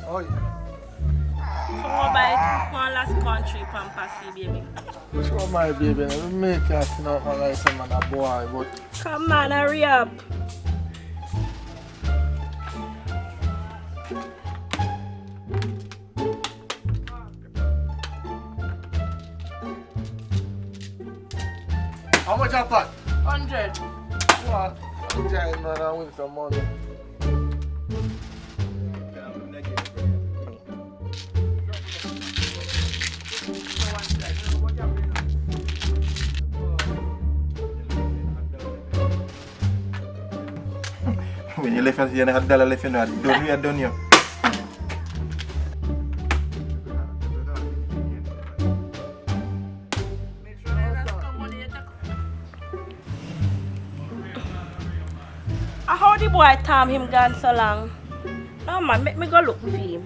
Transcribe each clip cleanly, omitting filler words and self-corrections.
Oh, So I buy one last country pampas for baby. show my baby. Let me make her see out my like some man a boy, but Come on, hurry up. how much a pot? 100. What? I'm trying, man, I win some money. When you left us here, $100 left in there. Done, we are done here. How the boy time him gone so long? No man, make me go look for him.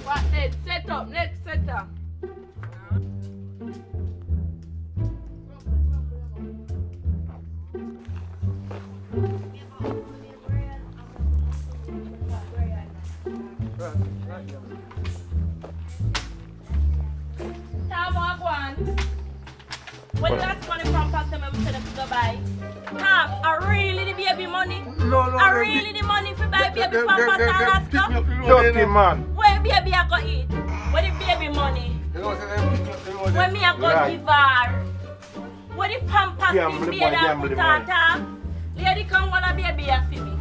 What then? Set up, next set up. When you ask money from customer, we tell them to go buy. Tom, are really the baby money? No, Are really the money for buy baby pampers and Alaska? Dirty man. Where baby I go eat? Where the baby money? When me I go give her? Where the pampers Gamble, the baby boy, I gamble, put boy. on top? Lady come on a baby I see me.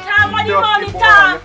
Tom, what the money, Tom?